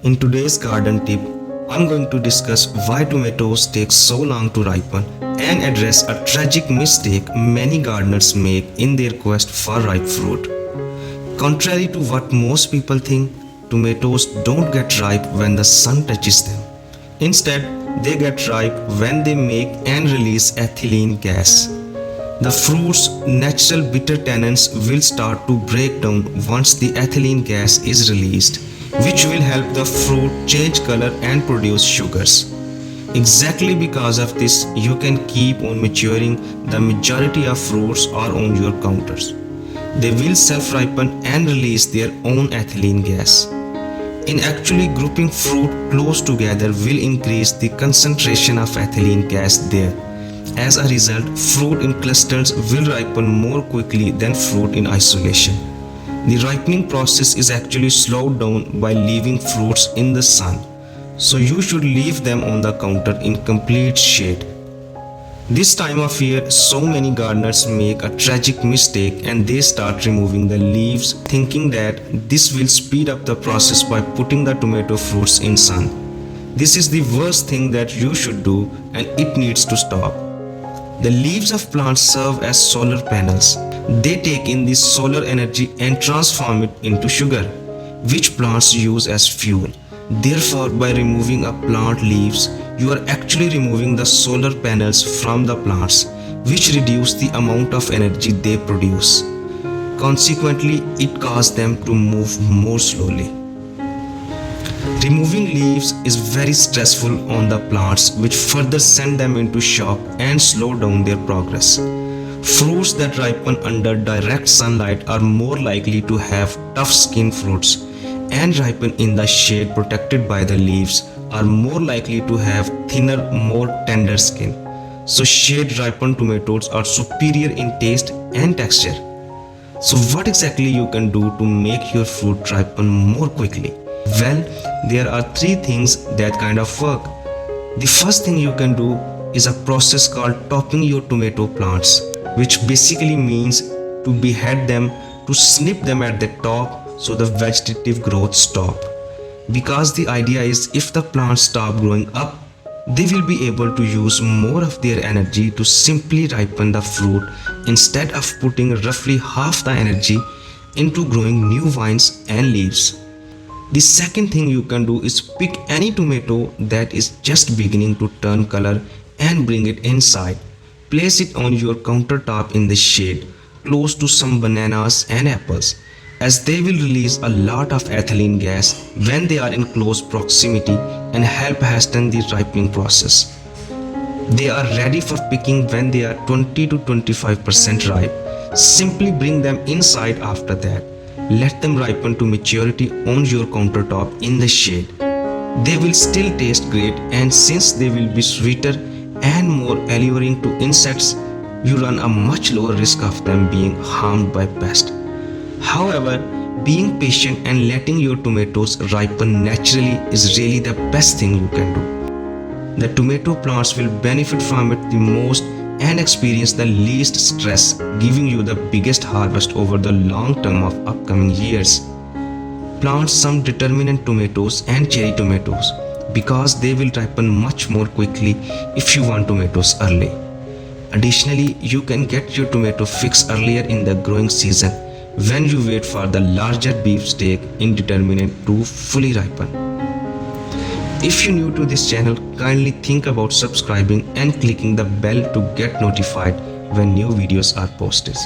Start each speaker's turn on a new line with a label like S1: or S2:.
S1: In today's garden tip, I'm going to discuss why tomatoes take so long to ripen and address a tragic mistake many gardeners make in their quest for ripe fruit. Contrary to what most people think, tomatoes don't get ripe when the sun touches them. Instead, they get ripe when they make and release ethylene gas. The fruit's natural bitter tannins will start to break down once the ethylene gas is released, which will help the fruit change color and produce sugars. Exactly because of this, you can keep on maturing. The majority of fruits are on your counters. They will self-ripen and release their own ethylene gas. In actually grouping fruit close together will increase the concentration of ethylene gas there. As a result, fruit in clusters will ripen more quickly than fruit in isolation. The ripening process is actually slowed down by leaving fruits in the sun, so you should leave them on the counter in complete shade. This time of year, so many gardeners make a tragic mistake and they start removing the leaves, thinking that this will speed up the process by putting the tomato fruits in sun. This is the worst thing that you should do, and it needs to stop. The leaves of plants serve as solar panels. They take in the solar energy and transform it into sugar, which plants use as fuel. Therefore, by removing a plant leaves, you are actually removing the solar panels from the plants, which reduce the amount of energy they produce. Consequently, it causes them to move more slowly. Removing leaves is very stressful on the plants, which further send them into shock and slow down their progress. Fruits that ripen under direct sunlight are more likely to have tough-skinned fruits, and ripen in the shade protected by the leaves are more likely to have thinner, more tender skin. So shade-ripened tomatoes are superior in taste and texture. So what exactly you can do to make your fruit ripen more quickly? Well, there are three things that kind of work. The first thing you can do is a process called topping your tomato plants, which basically means to behead them, to snip them at the top so the vegetative growth stop. Because the idea is if the plants stop growing up, they will be able to use more of their energy to simply ripen the fruit instead of putting roughly half the energy into growing new vines and leaves. The second thing you can do is pick any tomato that is just beginning to turn color and bring it inside. Place it on your countertop in the shade, close to some bananas and apples, as they will release a lot of ethylene gas when they are in close proximity and help hasten the ripening process. They are ready for picking when they are 20 to 25% ripe. Simply bring them inside after that. Let them ripen to maturity on your countertop in the shade. They will still taste great, and since they will be sweeter and more alluring to insects, you run a much lower risk of them being harmed by pests. However, being patient and letting your tomatoes ripen naturally is really the best thing you can do. The tomato plants will benefit from it the most and experience the least stress, giving you the biggest harvest over the long term of upcoming years. Plant some determinate tomatoes and cherry tomatoes because they will ripen much more quickly if you want tomatoes early. Additionally, you can get your tomato fix earlier in the growing season when you wait for the larger beefsteak indeterminate to fully ripen. If you're new to this channel, kindly think about subscribing and clicking the bell to get notified when new videos are posted.